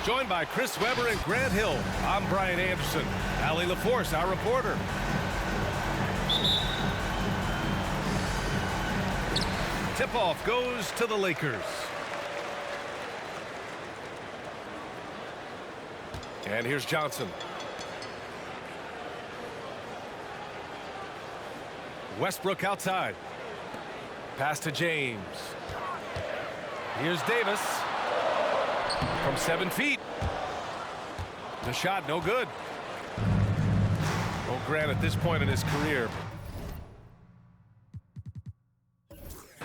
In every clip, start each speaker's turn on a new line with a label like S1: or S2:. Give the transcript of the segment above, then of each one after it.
S1: Joined by Chris Webber and Grant Hill, I'm Brian Anderson. Allie LaForce, our reporter. Tip-off goes to the Lakers. And here's Johnson. Westbrook outside. Pass to James. Here's Davis. From 7 feet. The shot no good. Well, Grant, at this point in his career,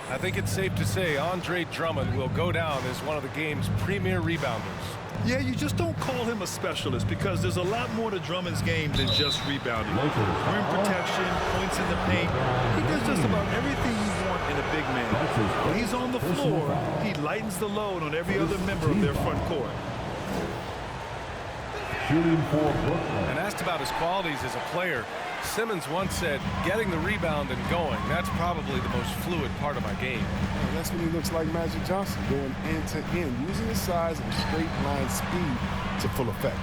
S1: I think it's safe to say Andre Drummond will go down as one of the game's premier rebounders.
S2: Yeah, you just don't call him a specialist because there's a lot more to Drummond's game than just rebounding. Rim protection, points in the paint. He does just about everything you want in a big man. When he's on the floor, he lightens the load on every other member of their front court.
S3: Shooting for Brooklyn.
S1: And asked about his qualities as a player, Simmons once said, getting the rebound and going, that's probably the most fluid part of my game.
S4: And that's when he looks like Magic Johnson, going end to end, using his size and straight line speed to full effect.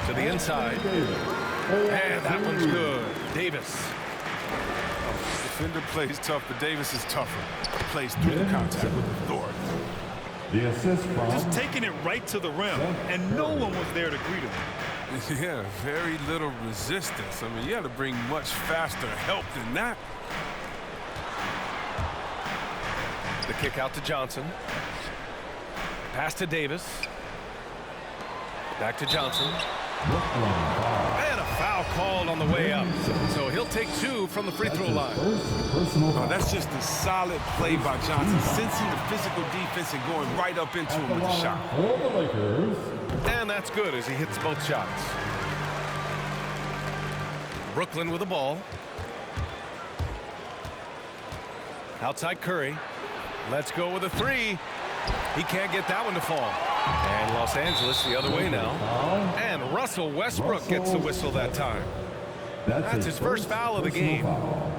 S1: To the inside. And that one's good. Davis.
S4: Defender plays tough, but Davis is tougher. Plays through the contact with authority.
S3: The assist from
S2: Just taking it right to the rim, and no one was there to greet him.
S4: Yeah, very little resistance. I mean, you got to bring much faster help than that.
S1: The kick out to Johnson. Pass to Davis. Back to Johnson. And a foul called on the way up. So he'll take 2 from the free throw line.
S4: Oh, that's just a solid play by Johnson, sensing the physical defense and going right up into him with the shot.
S3: For the Lakers.
S1: And that's good as he hits both shots. Brooklyn with the ball. Outside Curry. Let's go with a 3. He can't get that one to fall. And Los Angeles the other way now. And Russell Westbrook gets the whistle that time. That's his first foul of the game.
S3: Foul.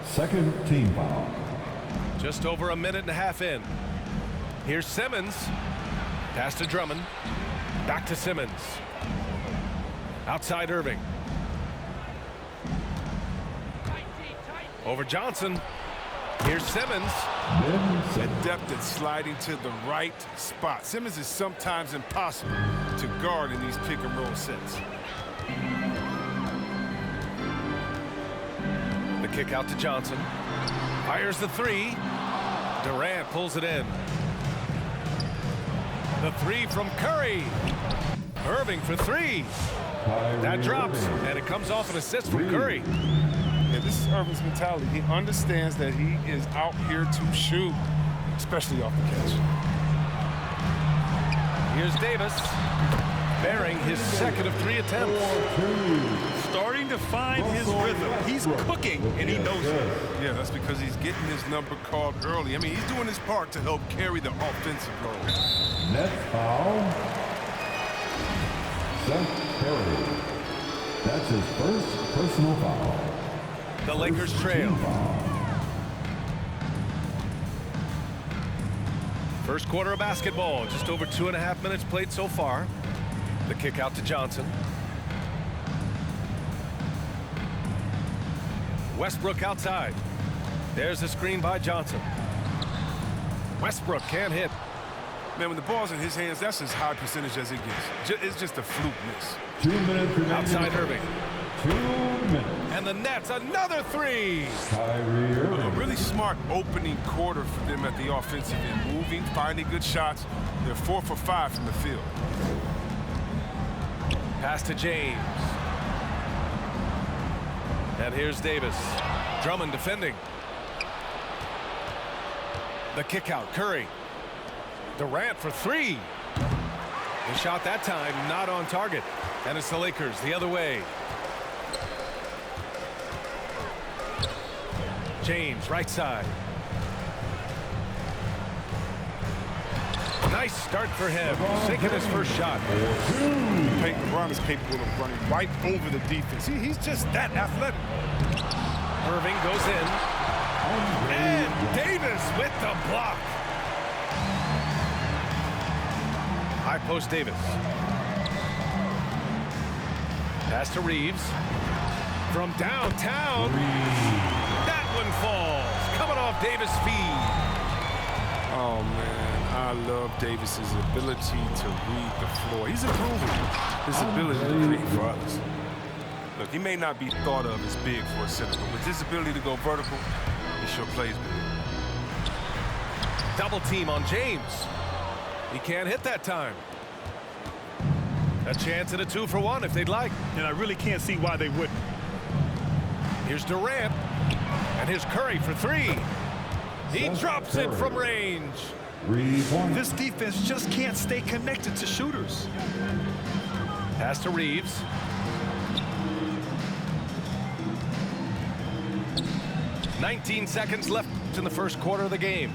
S3: Second team foul.
S1: Just over a minute and a half in. Here's Simmons. Pass to Drummond. Back to Simmons. Outside Irving. Over Johnson. Here's Simmons.
S4: Adept at sliding to the right spot. Simmons is sometimes impossible to guard in these pick and roll sets.
S1: The kick out to Johnson. Fires the 3. Durant pulls it in. The 3 from Curry. Irving for 3. That drops, and it comes off an assist from Curry.
S4: Yeah, this is Irving's mentality. He understands that he is out here to shoot, especially off the catch.
S1: Here's Davis, bearing his second of 3 attempts.
S2: Starting to find his rhythm. He's cooking, and he knows it.
S4: Yeah, that's because he's getting his number called early. I mean, he's doing his part to help carry the offensive load.
S3: Next foul. Seth Curry. That's his first personal foul.
S1: The Lakers trail. First quarter of basketball, just over 2.5 minutes played so far. The kick out to Johnson. Westbrook outside. There's the screen by Johnson. Westbrook can't hit.
S4: Man, when the ball's in his hands, that's as high percentage as it gets. It's just a fluke miss.
S3: 2 minutes remaining.
S1: Outside Irving.
S3: 2 minutes.
S1: And the Nets, another 3.
S3: Kyrie Irving.
S4: A really smart opening quarter for them at the offensive end. Moving, finding good shots. They're 4 for 5 from the field.
S1: Pass to James. And here's Davis. Drummond defending. The kick out, Curry. Durant for 3. The shot that time not on target. And it's the Lakers the other way. James, right side. Nice start for him. Sinking his first shot.
S4: LeBron is capable of running right over the defense. He's just that athletic.
S1: Irving goes in. And Davis with the block. High post Davis. Pass to Reeves. From downtown. That one falls. Coming off Davis' feet.
S4: Oh, man, I love Davis's ability to read the floor. He's improving his ability to create for others. Look, he may not be thought of as big for a center, but with his ability to go vertical, he sure plays big.
S1: Double team on James. He can't hit that time. A chance at a 2-for-1 if they'd like.
S2: And I really can't see why they wouldn't.
S1: Here's Durant. And here's Curry for 3. He drops it from range.
S3: 3 points.
S2: This defense just can't stay connected to shooters.
S1: Pass to Reeves. "19 seconds left in the first quarter of the game.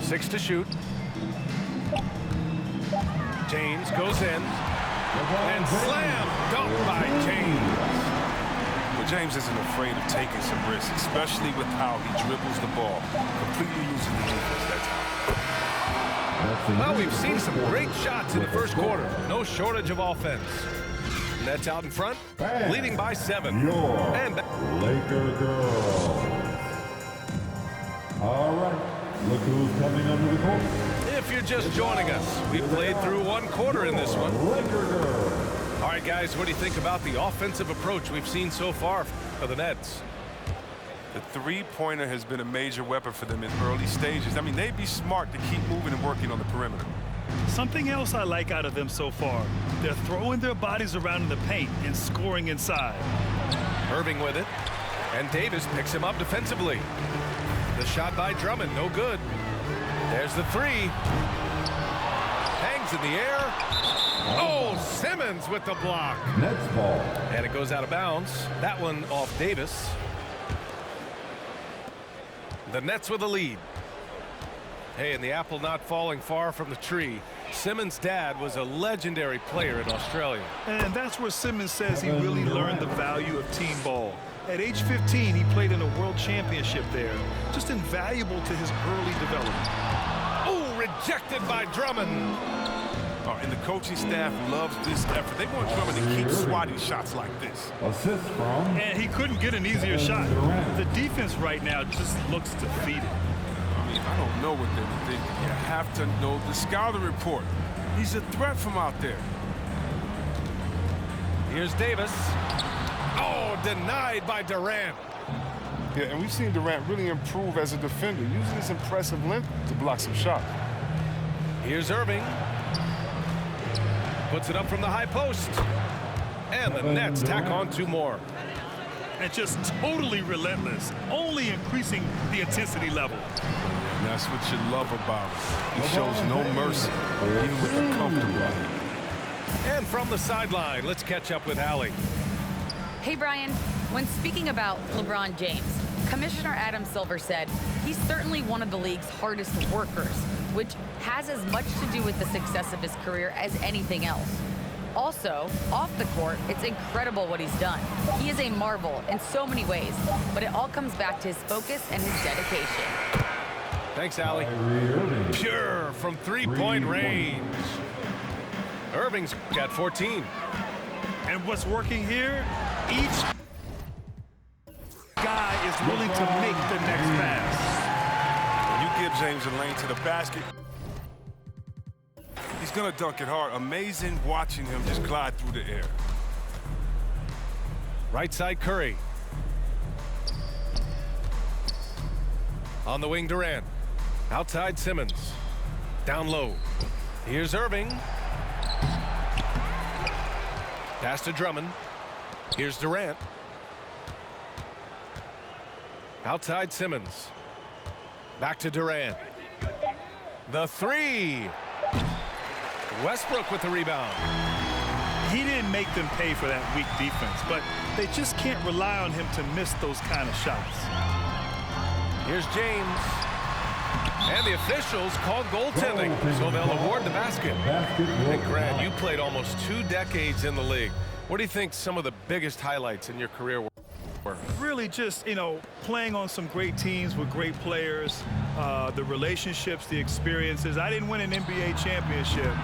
S1: 6 to shoot. James goes in. And slam dunk by James.
S4: But James isn't afraid of taking some risks, especially with how he dribbles the ball, completely losing the defense that time.
S1: Well, we've seen some great shots in the first quarter. No shortage of offense. Nets out in front, leading by 7.
S3: Your
S1: And
S3: Laker girls. All right, look who's coming under the court.
S1: if you're just joining us, we played through 1 quarter in this one.
S3: Laker girls.
S1: All right, guys, what do you think about the offensive approach we've seen so far for the Nets?
S4: The three-pointer has been a major weapon for them in early stages. I mean, they'd be smart to keep moving and working on the perimeter.
S2: Something else I like out of them so far, they're throwing their bodies around in the paint and scoring inside.
S1: Irving with it, and Davis picks him up defensively. The shot by Drummond, no good. There's the 3. Hangs in the air. Oh, Simmons with the block.
S3: Nets ball.
S1: And it goes out of bounds. That one off Davis. The Nets with a lead. Hey, and the apple not falling far from the tree. Simmons' dad was a legendary player in Australia.
S2: And that's where Simmons says he really learned the value of team ball. At age 15, he played in a world championship there. Just invaluable to his early development.
S1: Oh, rejected by Drummond.
S4: And the coaching staff loves this effort. They want Drummond to keep swatting shots like this.
S3: Assist from.
S2: And he couldn't get an easier shot. The defense right now just looks defeated.
S4: I mean, I don't know what they were thinking. You have to know the scouting report. He's a threat from out there.
S1: Here's Davis. Oh, denied by Durant.
S4: Yeah, and we've seen Durant really improve as a defender, using his impressive length to block some shots.
S1: Here's Irving. Puts it up from the high post. And the Nets tack on 2 more.
S2: And just totally relentless, only increasing the intensity level.
S4: And that's what you love about him. He shows no mercy, even with the comfortable.
S1: And from the sideline, let's catch up with Allie.
S5: Hey, Brian. When speaking about LeBron James, Commissioner Adam Silver said he's certainly one of the league's hardest workers, which has as much to do with the success of his career as anything else. Also, off the court, it's incredible what he's done. He is a marvel in so many ways, but it all comes back to his focus and his dedication.
S1: Thanks, Allie.
S3: Irving.
S1: Pure from three-point range. Irving's got 14.
S2: And what's working here? Each guy is willing to make the next pass.
S4: When you give James a lane to the basket, he's going to dunk it hard. Amazing watching him just glide through the air.
S1: Right side, Curry. On the wing, Durant. Outside, Simmons. Down low. Here's Irving. Pass to Drummond. Here's Durant. Outside, Simmons. Back to Durant. The 3. Westbrook with the rebound.
S2: He didn't make them pay for that weak defense, but they just can't rely on him to miss those kind of shots.
S1: Here's James. And the officials called goaltending, so they'll award the basket. And Grant, you played almost 2 decades in the league. What do you think some of the biggest highlights in your career were?
S2: Really just, you know, playing on some great teams with great players, the relationships, the experiences. I didn't win an NBA championship,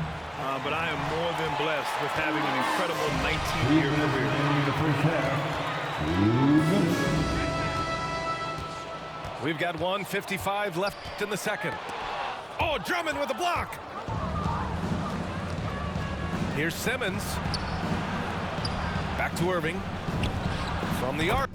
S2: but I am more than blessed with having an incredible 19-year career.
S1: We've got 1:55 left in the second. Oh, Drummond with a block. Here's Simmons. Back to Irving. From the arc.